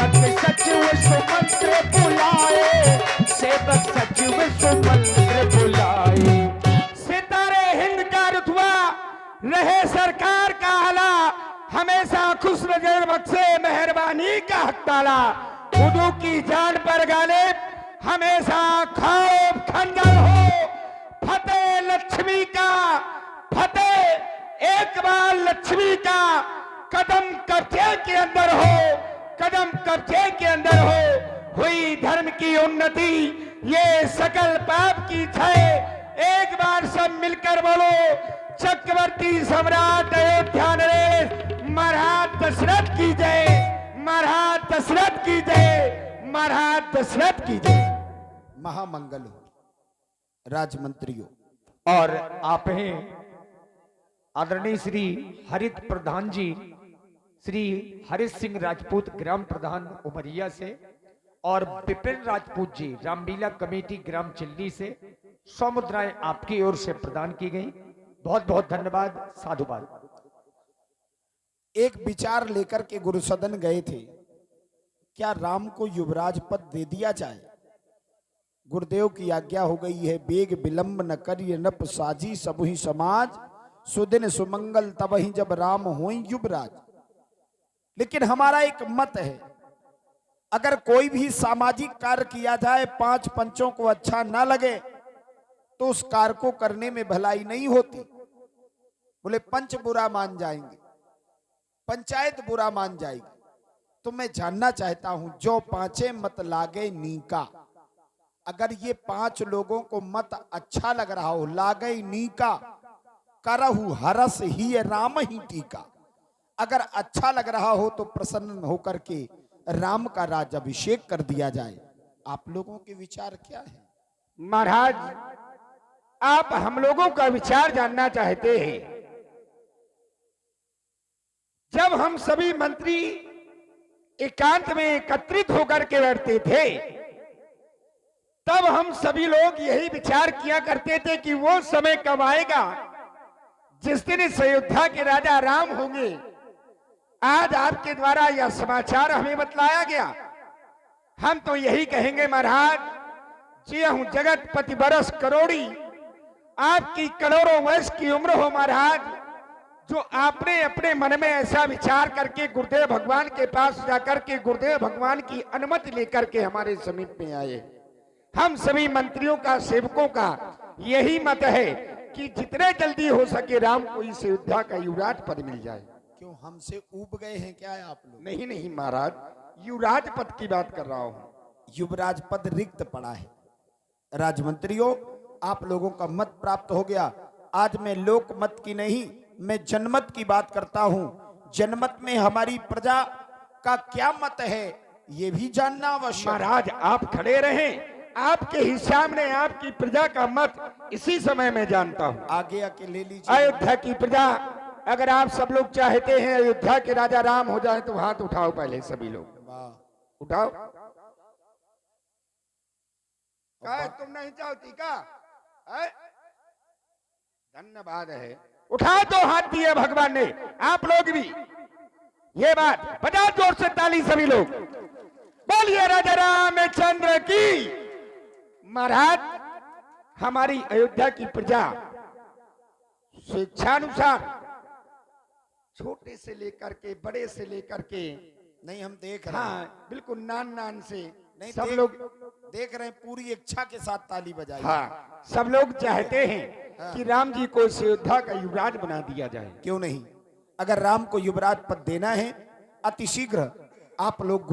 सेवक सचिव सुमंत्र बुलाए, सेवक सचिव सुमंत्र बुलाए। सितारे हिंद का रुतबा रहे सरकार का आला, हमेशा खुश नजर बख्शे मेहरबानी का हक ताला। खुदू की जान पर गालिब हमेशा खौफ खंजर हो, फतेह लक्ष्मी का फतेह एक बार लक्ष्मी का कदम कब्जे के अंदर हो, कदम कब्जे के अंदर हो। हुई धर्म की उन्नति, ये सकल पाप की क्षय। एक बार सब मिलकर बोलो, चक्रवर्ती सम्राट अयोध्या नरेश महाराज दशरथ की जय, महाराज दशरथ की जय, महाराज दशरथ की जय। महामंगल हो राजमंत्रियों। और आप हैं आदरणीय श्री हरित प्रधान जी, श्री हरित सिंह राजपूत ग्राम प्रधान उमरिया से, और विपिन राजपूत जी रामलीला कमेटी ग्राम चिल्ली से 100 मुद्राएं आपकी ओर से प्रदान की गई। बहुत बहुत धन्यवाद, साधुवाद। एक विचार लेकर के गुरु सदन गए थे, क्या राम को युवराज पद दे दिया जाए? गुरुदेव की आज्ञा हो गई है, बेग विलंब न करिए नप साजी सबुहि समाज, सुदिन सुमंगल तबहि जब राम होई युवराज। लेकिन हमारा एक मत है, अगर कोई भी सामाजिक कार्य किया जाए, 5 पंचों को अच्छा ना लगे तो उस कार्य को करने में भलाई नहीं होती। बोले पंच बुरा मान जाएंगे, पंचायत बुरा मान जाएगी। तो मैं जानना चाहता हूं, जो 5 मत लागे नीका, अगर ये 5 लोगों को मत अच्छा लग रहा हो, लागे नीका करहु हरस ही राम ही टीका, अगर अच्छा लग रहा हो तो प्रसन्न होकर के राम का राज्याभिषेक कर दिया जाए। आप लोगों के विचार क्या है? महाराज, आप हम लोगों का विचार जानना चाहते हैं। जब हम सभी मंत्री एकांत में एकत्रित होकर के बैठते थे, तब हम सभी लोग यही विचार किया करते थे कि वो समय कब आएगा जिस दिन इस अयोध्या के राजा राम होंगे। आज आपके द्वारा यह समाचार हमें बतलाया गया। हम तो यही कहेंगे महाराज, जी हूं जगत पति बरस करोड़ी, आपकी करोड़ों वर्ष की उम्र हो महाराज, जो आपने अपने मन में ऐसा विचार करके गुरुदेव भगवान के पास जाकर के गुरुदेव भगवान की अनुमति लेकर के हमारे समीप में आए। हम सभी मंत्रियों का, सेवकों का यही मत है कि जितने जल्दी हो सके राम को इस अयोध्या का युवराज पद मिल जाए। क्यों हमसे ऊब गए हैं क्या है आप लोग? नहीं नहीं महाराज, युवराज पद की बात कर रहा हूं। युवराज पद रिक्त पड़ा है। राजमंत्रियों, आप लोगों का मत प्राप्त हो गया। आज मैं लोक मत की नहीं, मैं जनमत की बात करता हूं। जनमत में हमारी प्रजा का क्या मत है, ये भी जानना आवश्यक। महाराज आप खड़े रहें, आपके ही सामने आपकी प्रजा का मत इसी समय में जानता हूं। आगे आके ले लीजिए। अयोध्या की प्रजा, अगर आप सब लोग चाहते हैं अयोध्या के राजा राम हो जाए तो हाथ उठाओ, पहले सभी लोग उठाओ। क्या तुम नहीं चाहती का? धन्यवाद है, उठा दो हाथ दिए भगवान ने। आप लोग भी ये बात बजा जोर से ताली सभी लोग, बोलिए राजा रामचंद्र की। महाराज, हमारी अयोध्या की प्रजा स्वेच्छानुसार छोटे से लेकर के बड़े से लेकर के, नहीं हम देख रहे हैं, हाँ बिल्कुल नान नान से नहीं सब लोग देख रहे हैं, पूरी इच्छा के साथ ताली बजाई। हाँ सब लोग चाहते हैं कि राम जी को इस अयोध्या का युवराज बना दिया जाए। क्यों नहीं? अगर राम को युवराज पद देना है, अतिशीघ्र आप लोग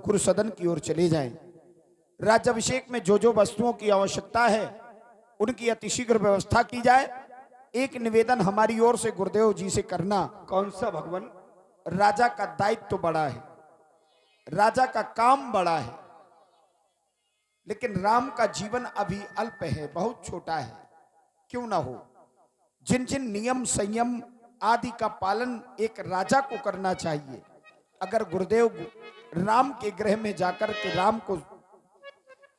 गुरु सदन की ओर चले जाएं। राज्याभिषेक में जो जो वस्तुओं की आवश्यकता है उनकी अतिशीघ्र व्यवस्था की जाए। एक निवेदन हमारी ओर से गुरुदेव जी से करना। कौन सा भगवान? राजा का दायित्व तो बड़ा है, राजा का काम बड़ा है, लेकिन राम का जीवन अभी अल्प है, बहुत छोटा है। क्यों ना हो, जिन जिन नियम संयम आदि का पालन एक राजा को करना चाहिए, अगर गुरुदेव राम के गृह में जाकर के राम को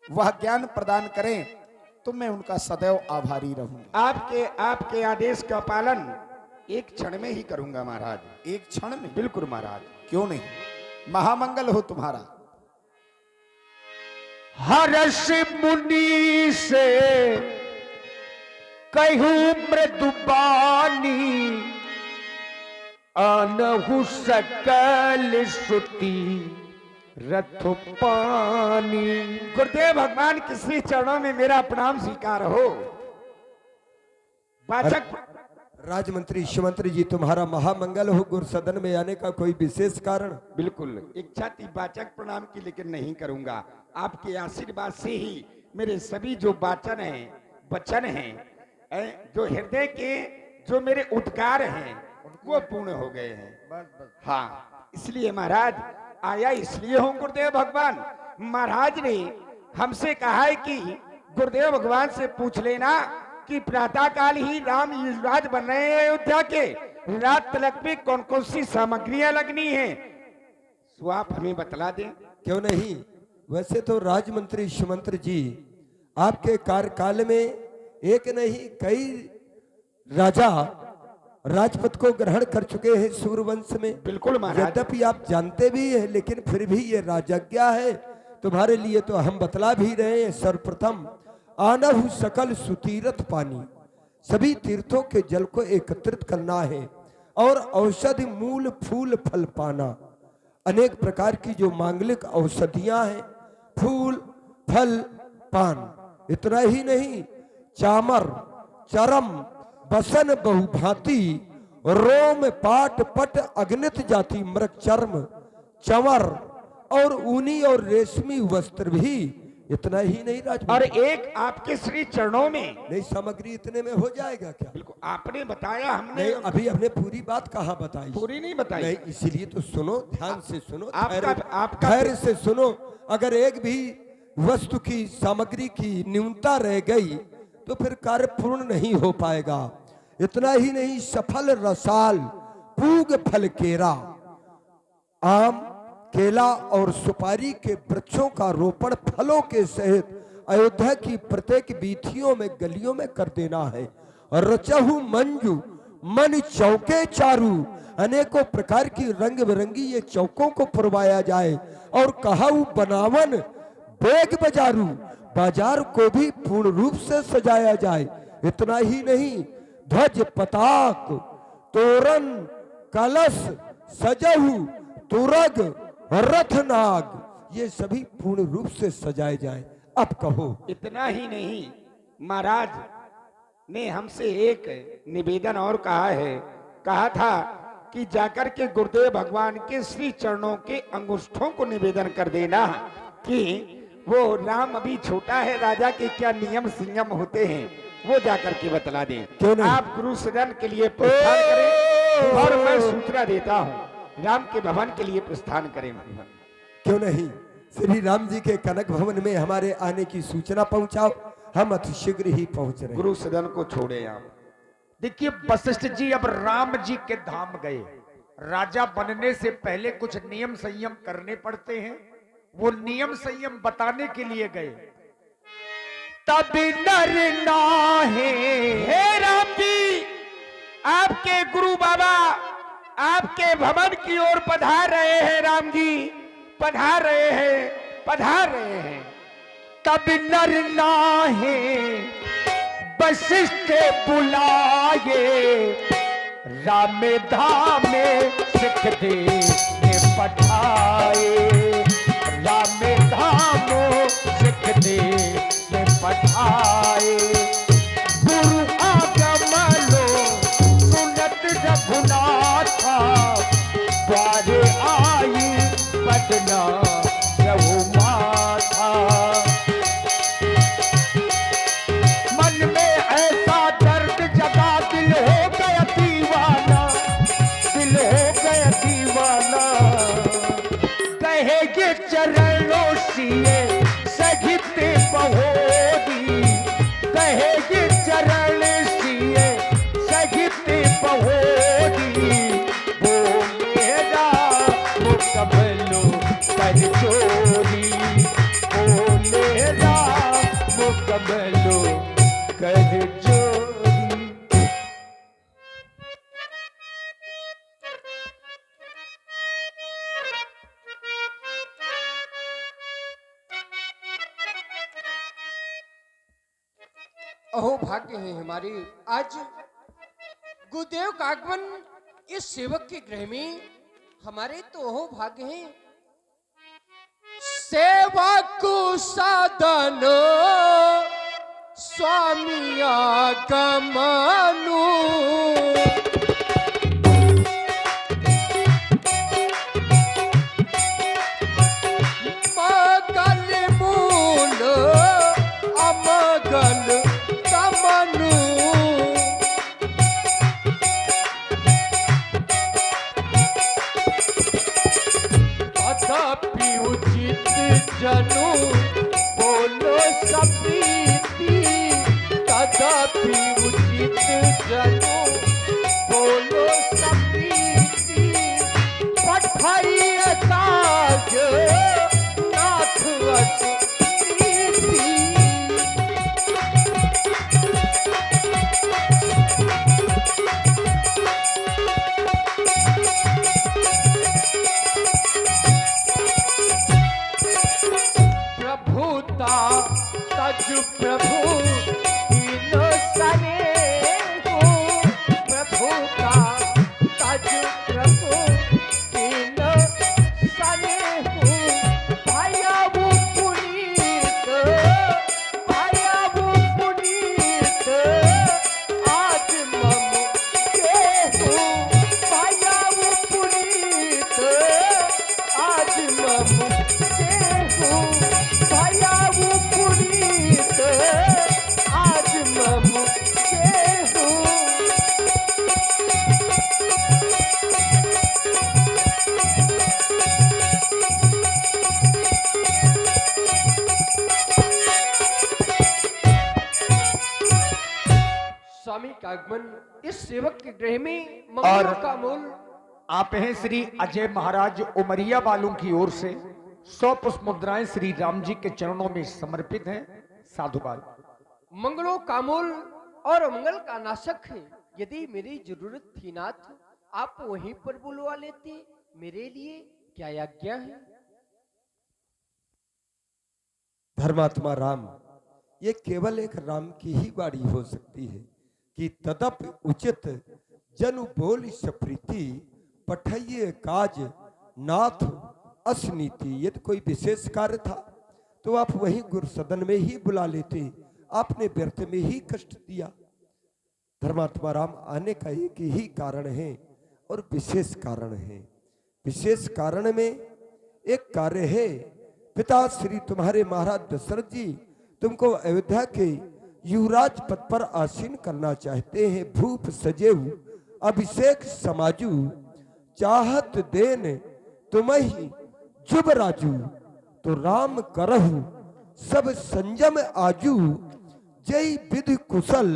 वह ज्ञान प्रदान करें तो मैं उनका सदैव आभारी रहूंगा। आपके आदेश का पालन एक क्षण में ही करूंगा महाराज। एक क्षण में? बिल्कुल महाराज। क्यों नहीं, महामंगल हो तुम्हारा। हर्ष मुनि से कहूं मृदुबानी, अनहु सकल श्रुति रथ पानी। गुरुदेव भगवान के श्री चरणों में मेरा प्रणाम स्वीकार हो। वाचक राजमंत्री शिवमंत्री जी, तुम्हारा महामंगल हो। गुरु सदन में आने का कोई विशेष कारण? बिल्कुल इच्छा थी वाचक प्रणाम की, लेकिन नहीं करूंगा। आपके आशीर्वाद से ही मेरे सभी जो वचन हैं, जो हृदय के जो मेरे उद्गार हैं वो पूर्ण हो गए हैं। हाँ, इसलिए महाराज आया इसलिए हूं। गुरुदेव भगवान महाराज ने हमसे कहा है कि गुरुदेव भगवान से पूछ लेना कि प्रातः काल ही राम युवराज बन रहे हैं अयोध्या के, रात तलक में कौन कौन सी सामग्रियां लगनी है, सो आप हमें बतला दें। क्यों नहीं। वैसे तो राजमंत्री शिवमंत्री जी, आपके कार्यकाल में एक नहीं कई राजा राजपद को ग्रहण कर चुके हैं सूर्यवंश में। बिल्कुल महाराज। यद्यपि आप जानते भी हैं, लेकिन फिर भी ये राजज्ञा है तुम्हारे लिए, तो हम बतला भी रहे हैं। सर्वप्रथम आनहु सकल सुतीरथ पानी, सभी तीर्थों के जल को एकत्रित करना है और औषधि मूल फूल फल पाना। अनेक प्रकार की जो मांगलिक औषधियां हैं, फूल फल पान। इतना ही नहीं, चामर चरम बसन बहुभांति, रोम पाट पट अग्नित जाति मृग चर्म चंवर और ऊनी और रेशमी वस्त्र भी। इतना ही नहीं राज, और एक आपके श्री चरणों में नहीं, सामग्री इतने में हो जाएगा क्या? बिल्कुल आपने बताया, हमने नहीं, अभी हमने पूरी बात कहाँ बताई? पूरी नहीं बताई। नहीं, इसीलिए तो सुनो, ध्यान से सुनो, आपका धैर्य से सुनो। अगर एक भी वस्तु की सामग्री की न्यूनता रह गई तो फिर कार्य पूर्ण नहीं हो पाएगा। इतना ही नहीं, सफल रसाल पूग फल केरा, आम केला और सुपारी के वृक्षों का रोपण फलों के सहित अयोध्या की प्रत्येक वीथियों में गलियों में कर देना है। रचहु मंजू मन चौके चारू, अनेकों प्रकार की रंग बिरंगी ये चौकों को पुरवाया जाए। और कहाऊ बनावन बेग बाजारू, बाजार को भी पूर्ण रूप से सजाया जाए। इतना ही नहीं, ध्वज पताक तोरण कलश सजहु तुरग रथनाग, ये सभी पूर्ण रूप से सजाए जाएं। अब कहो। इतना ही नहीं, महाराज ने हमसे एक निवेदन और कहा था कि जाकर के गुरुदेव भगवान के श्री चरणों के अंगुष्ठों को निवेदन कर देना कि वो राम अभी छोटा है, राजा के क्या नियम संयम होते हैं वो जाकर के बतला दें। आप गुरु सदन के लिए प्रस्थान करें और मैं सूचना देता हूँ राम के भवन के लिए प्रस्थान करें। क्यों नहीं, श्री राम जी के कनक भवन में हमारे आने की सूचना पहुंचाओ, हम अति शीघ्र ही पहुंच रहे। गुरु सदन को छोड़े आप। देखिए वशिष्ठ जी अब राम जी के धाम गए। राजा बनने से पहले कुछ नियम संयम करने पड़ते हैं, वो नियम संयम बताने के लिए गए। तब नर नाहे, हे राम जी, आपके गुरु बाबा आपके भवन की ओर पधार रहे हैं। राम जी पधार रहे हैं, पधार रहे हैं। तब नर नाहे वशिष्ठ बुलाए, राम धामे सिख दे पठाए, राम धामो सिख दे पठाए। गुरु आगमनो सुनत रघुनाथा, द्वारे आई पटना रघु माथा। मन में ऐसा दर्द जगा, दिल हो गया दीवाना, दिल हो गया दीवाना। कहेगे चरणों सिए सहित बहोरी, कहेगे चरण सिए सहित बहोरी। वो मेरा मुकबलो कर चोरी, वो मेरा मुकबलो कर चोरी। अहो भाग्य है हमारे, आज गुरुदेव का आगमन इस सेवक के गृह में, हमारे तो अहो भाग्य है। सेवक साधन स्वामी आगमनु, मगल मूल अमगल तमनु, तथापि उचित जनु बोलो सप्रीति, तथापि उचित जनु बोलो सप्रीति, पठाइए काज नाथ अस्मीति। प्रभुता तज प्रभु दीन सने हो, प्रभुता तज प्रभु दीन सने हो, भाया वो पुनीत, भाया वो पुनीत, आज मम के हो, भाया वो पुनीत, आज मम के हो, भाया वो पुनीत, आज मम के हो। स्वामी का आगमन इस सेवक के गृह में और मंगलों का मूल। आप हैं श्री अजय महाराज उमरिया वालों की ओर से 100 पुष्प मुद्राएं श्री राम जी के चरणों में समर्पित हैं। साधुवाद। मंगलों का मूल और मंगल का नाशक है। यदि मेरी जरूरत थी नाथ, आप वहीं पर बुलवा लेते, मेरे लिए क्या आज्ञा है। धर्मात्मा राम, ये केवल एक राम की ही वाणी हो सकती है कि तदप उचित जनु बोल सप्रीति, पठइये काज नाथ असनीति। यदि कोई विशेष कार्य था तो आप वहीं गुरु सदन में ही बुला लेते, आपने व्यर्थ में ही कष्ट दिया। धर्मात्मा राम, आने का एक ही कारण है और विशेष कारण है। विशेष कारण में एक कार्य है, पिता श्री तुम्हारे महाराज दशरथ जी तुमको अयोध्या के युवराज पद पर आसीन करना चाहते हैं। भूप सजेहु अभिषेक समाजू, चाहत देन तुम्हि जुब राजू, तो राम करहु सब संयम आजू, जय विधि कुशल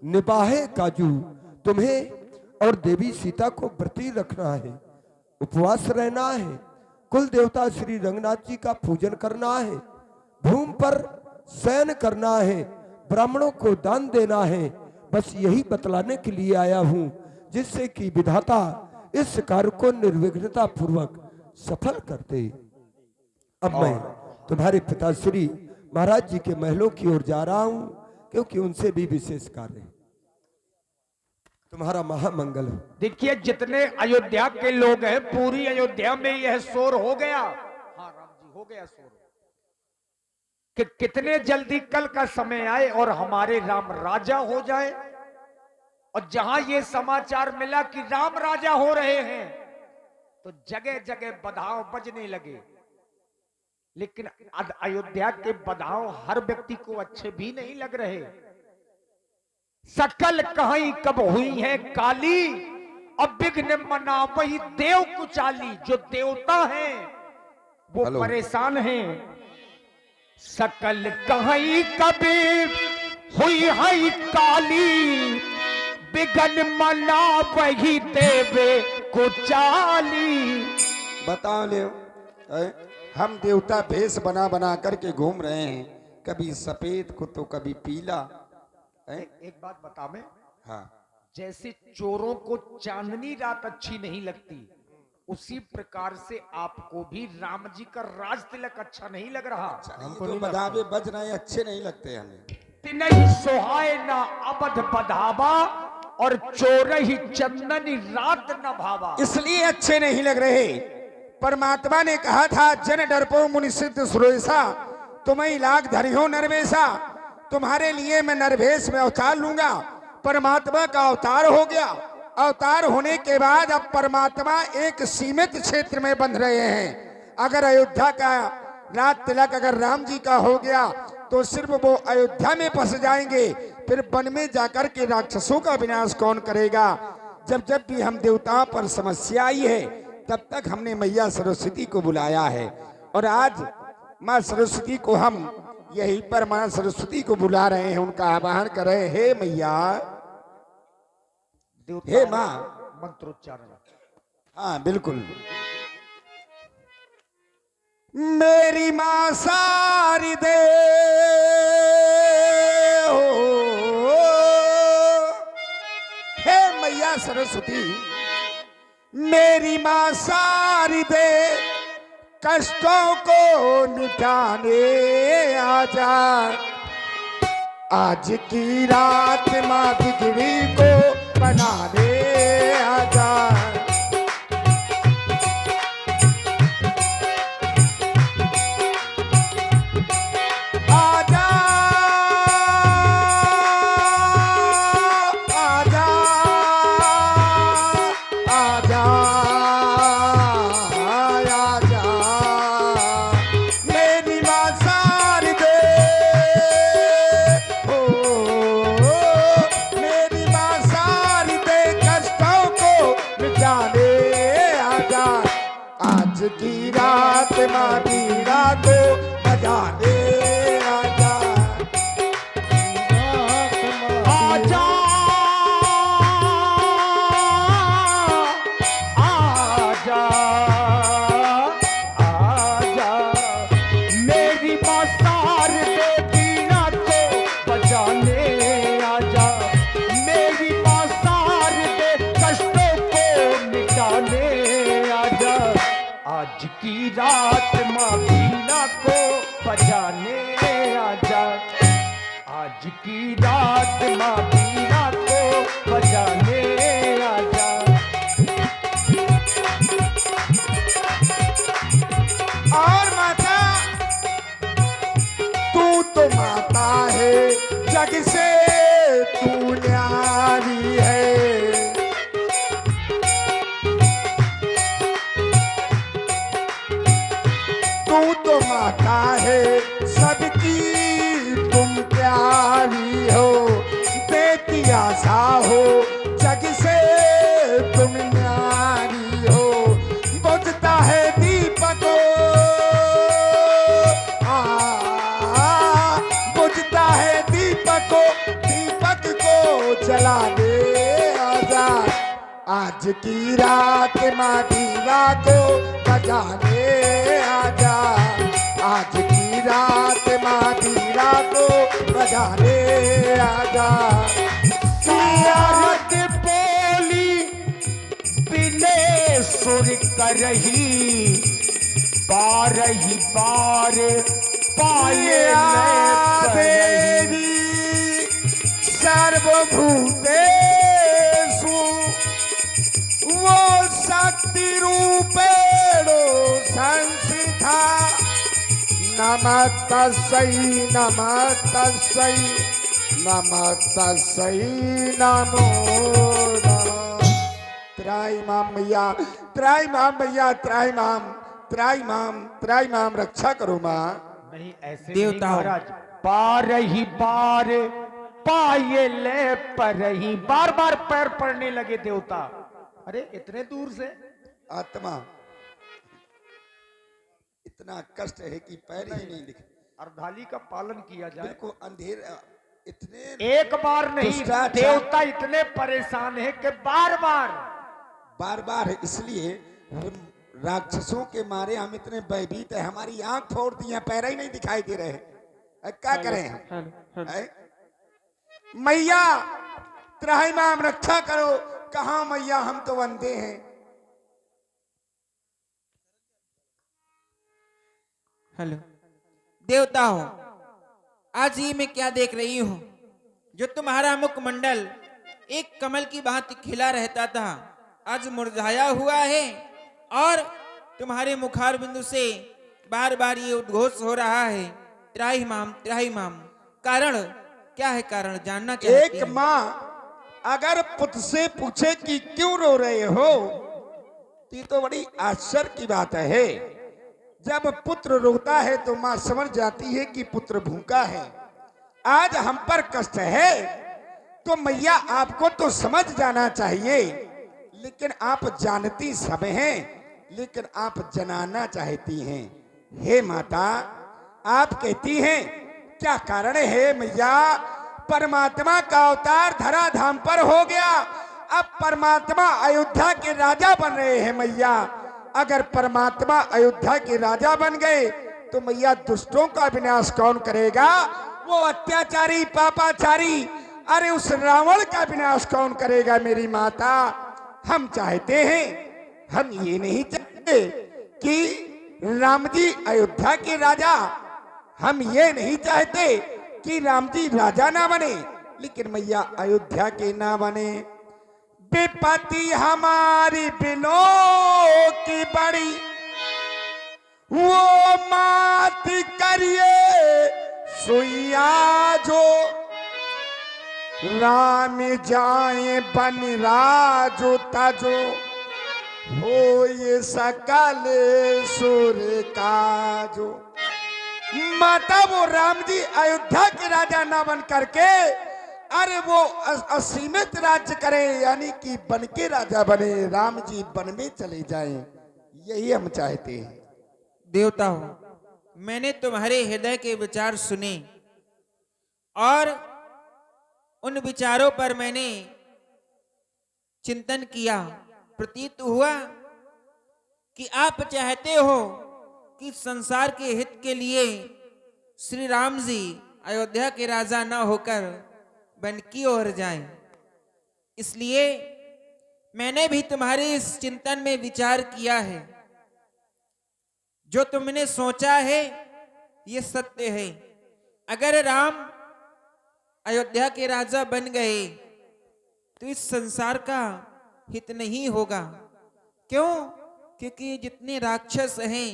निबाहे काजू। तुम्हें और देवी सीता को व्रती रखना है, उपवास रहना है, कुल देवता श्री रंगनाथ जी का पूजन करना है, भूमि पर शयन करना है, ब्राह्मणों को दान देना है। बस यही बतलाने के लिए आया हूं, जिससे कि विधाता इस कार्य को निर्विघ्नता पूर्वक सफल कर दे। अब मैं तुम्हारे पिताश्री महाराज जी के महलों की ओर जा रहा हूं, क्योंकि उनसे भी विशेष कार्य है। तुम्हारा महामंगल हो। देखिए, जितने अयोध्या के लोग हैं, पूरी अयोध्या में यह शोर हो गया। हाँ राम जी, हो गया शोर कि कितने जल्दी कल का समय आए और हमारे राम राजा हो जाए। और जहां ये समाचार मिला कि राम राजा हो रहे हैं, तो जगह जगह बधाव बजने लगे। लेकिन अयोध्या के बधाव हर व्यक्ति को अच्छे भी नहीं लग रहे। सकल कहीं कब हुई है काली, अब विघ्न मना वही देव कुचाली। जो देवता हैं वो परेशान हैं। सकल कहीं कभी हुई है काली, विघ्न मना वही देव कुचाली। बताओ ले, हम देवता भेष बना बना करके घूम रहे हैं, कभी सफेद को तो कभी पीला। एक बात बता मैं, हाँ, जैसे चोरों को चांदनी रात अच्छी नहीं लगती, उसी प्रकार से आपको भी राम जी का राज तिलक अच्छा नहीं लग रहा। हमको तो बधावे बज रहे हैं, अच्छे नहीं लगते हमें। तिनहि सोहाय ना अबध बधावा और चोरहि चंदनी रात न भावा। इसलिए अच्छे नहीं लग रहे। परमात्मा ने कहा था जन डरपो मुनि सिद्ध सुरेशा, तुम्हें लाख धरियो नरवेशा। तुम्हारे लिए मैं नरवेश में अवतार लूंगा। परमात्मा का अवतार हो गया। अवतार होने के बाद अब परमात्मा एक सीमित क्षेत्र में बंध रहे हैं। अगर अयोध्या का रात तिलक अगर राम जी का हो गया तो सिर्फ वो अयोध्या में फंस जाएंगे, फिर वन में जाकर के राक्षसों का विनाश कौन करेगा। जब जब भी हम देवताओं पर समस्या आई है तब तक हमने मैया सरस्वती को बुलाया है। और आज माँ सरस्वती को हम यहीं पर माँ सरस्वती को बुला रहे हैं, उनका आवाहन कर रहे हैं। हे मैया, हे माँ, मंत्रोच्चारण। हाँ बिल्कुल। मेरी माँ सारी दे हे मैया सरस्वती, मेरी माँ सारी दे कष्टों को मिटाने आजा। आज की रात माँ बिगड़ी को बनाने आजा। की रात माँ बीड़ा को बजाने आजा। आजा आजा आजा, मेरी माँ सार दे बीड़ा को बजाने आजा। मेरी माँ सार दे कष्टों को मिटाने आजा। आज की रात माँ बीना को बजाने आजा। आज की रात माँ बीना को बजाने आजा। और माता, तू तो माता है जग से तू न्यारी है। तू तो माता है सबकी तुम प्यारी हो। बेटी आशा हो जग से तुम न्यारी हो। बुझता है दीपक बुझता है दीपक को जलाने आजा। आज की रात माँ दीवा को बजाने आजा। आज की रात माँ दीवा को बजाने आजा। सियारत बोली बिने सुर करही, बारही बार पाए देवी सर्वभूतेषु वो शक्ति रूपेणो संस्थिता। नमः तस्यै नमः तस्यै नमः तस्यै नमो नमः। त्राहिमाम मैया, त्राहिमाम मैया, त्राहिमाम त्राहिमाम त्राहिमाम, रक्षा करो माँ। नहीं ऐसे देवता नहीं महाराज। बार ही बार पाए ले पर ही, बार बार पैर पड़ने लगे देवता। अरे इतने दूर से आत्मा इतना कष्ट है कि पैर ही नहीं दिखे। अर्धाली का पालन किया जाए। बिल्कुल अंधेर इतने एक बार नहीं, दुष्टाचार। देवता इतने परेशान है कि बार बार इसलिए राक्षसों के मारे हम इतने भयभीत है। हमारी आंख फोड़ दी है, पैर ही नहीं दिखाई दे रहे। क्या करें हम? मैया त्राहिमाम रक्षा करो। कहाँ मैया, हम तो अंधे हैं। हेलो देवता हो, आज ये मैं क्या देख रही हूँ, जो तुम्हारा मुखमंडल एक कमल की भांति खिला रहता था, आज मुरझाया हुआ है। और तुम्हारे मुखार बिंदु से बार बार ये उद्घोष हो रहा है, त्राहिमाम त्राहिमाम। कारण क्या है? कारण जानना चाहती एक हूँ। माँ अगर पुत्र से पूछे कि क्यों रो रहे हो, तो ये तो बड़ी आश्चर्य की बात है। जब पुत्र रोता है तो माँ समझ जाती है कि पुत्र भूखा है। आज हम पर कष्ट है तो मैया आपको तो समझ जाना चाहिए, लेकिन आप जानती सब हैं, लेकिन आप जनाना चाहती हैं। हे माता, आप कहती हैं क्या कारण है मैया? परमात्मा का अवतार धरा धाम पर हो गया, अब परमात्मा अयोध्या के राजा बन रहे हैं मैया। अगर परमात्मा अयोध्या के राजा बन गए तो मैया दुष्टों का विनाश कौन करेगा? वो अत्याचारी पापाचारी, अरे उस रावण का विनाश कौन करेगा मेरी माता? हम चाहते हैं, हम ये नहीं चाहते कि राम जी अयोध्या के राजा, हम ये नहीं चाहते कि राम जी राजा ना बने, लेकिन मैया अयोध्या के ना बने। विपत्ति हमारी बिलो की बड़ी, वो मात करिए सुइया जो, राम जाए बन राजो ताजो, हो ये सकल सुर का जो। माता वो राम जी अयोध्या के राजा ना बन करके, अरे वो असीमित राज्य करे, यानी कि बन के राजा बने, राम जी वन में चले जाएं, यही हम चाहते हैं। देवता हो, मैंने तुम्हारे हृदय के विचार सुने और उन विचारों पर मैंने चिंतन किया। प्रतीत हुआ कि आप चाहते हो कि संसार के हित के लिए श्री राम जी अयोध्या के राजा न होकर वन की ओर जाएं। इसलिए मैंने भी तुम्हारे इस चिंतन में विचार किया है। जो तुमने सोचा है ये सत्य है। अगर राम अयोध्या के राजा बन गए तो इस संसार का हित नहीं होगा। क्यों? क्योंकि जितने राक्षस हैं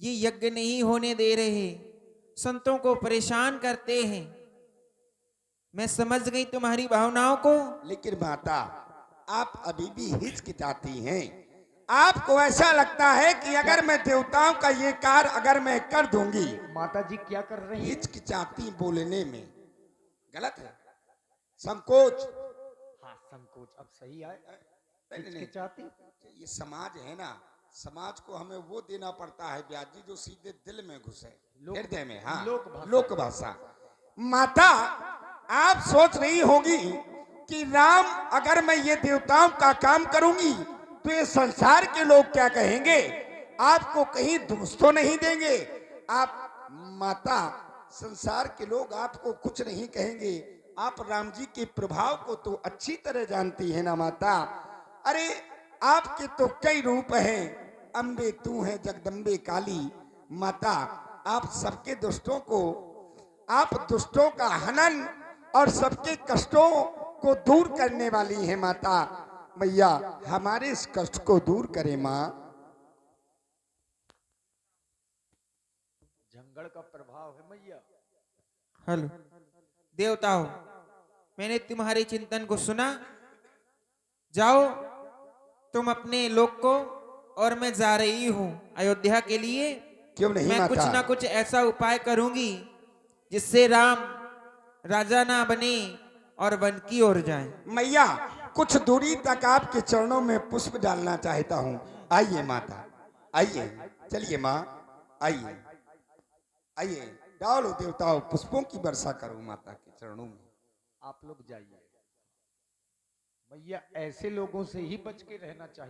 ये यज्ञ नहीं होने दे रहे, संतों को परेशान करते हैं। मैं समझ गई तुम्हारी भावनाओं को। लेकिन माता, आप अभी भी हिचकिचाती हैं। आपको ऐसा लगता है कि अगर मैं देवताओं का ये कार्य अगर मैं कर दूंगी, माता जी क्या कर रही है? हिचकिचाती बोलने में, गलत है, संकोच। हाँ, संकोच अब सही आए। नहीं, हिचकिचाती? ये समाज है ना, समाज को हमें वो देना पड़ता है ब्याज जी जो सीधे दिल में घुसे, हृदय में। हाँ, लोक भाषा। माता, आप सोच रही होगी कि राम, अगर मैं ये देवताओं का काम करूंगी तो ये संसार के लोग क्या कहेंगे? आपको कहीं दोष तो नहीं देंगे? आप माता, संसार के लोग आपको कुछ नहीं कहेंगे। आप राम जी के प्रभाव को तो अच्छी तरह जानती है ना माता। अरे आपके तो कई रूप हैं, अम्बे तू है जगदम्बे काली। माता, आप सबके दुष्टों को, आप दुष्टों का हनन और सबके कष्टों को दूर करने वाली है माता। मैया, हमारे इस कष्ट को दूर करे माँ। जंगल का प्रभाव है मैया। हेलो देवताओं, मैंने तुम्हारे चिंतन को सुना। जाओ तुम अपने लोक को, और मैं जा रही हूँ अयोध्या के लिए। क्यों नहीं मैं माता? कुछ ना कुछ ऐसा उपाय करूंगी जिससे राम राजा ना बने और वन की ओर जाए। मैया, कुछ दूरी तक आपके चरणों में पुष्प डालना चाहता हूँ। आइए माता, आइए, चलिए माँ, आइए आइए, डालो देवताओं, पुष्पों की वर्षा करो माता के चरणों में। आप लोग जाइए। भैया, ऐसे लोगों से ही बच के रहना चाहिए।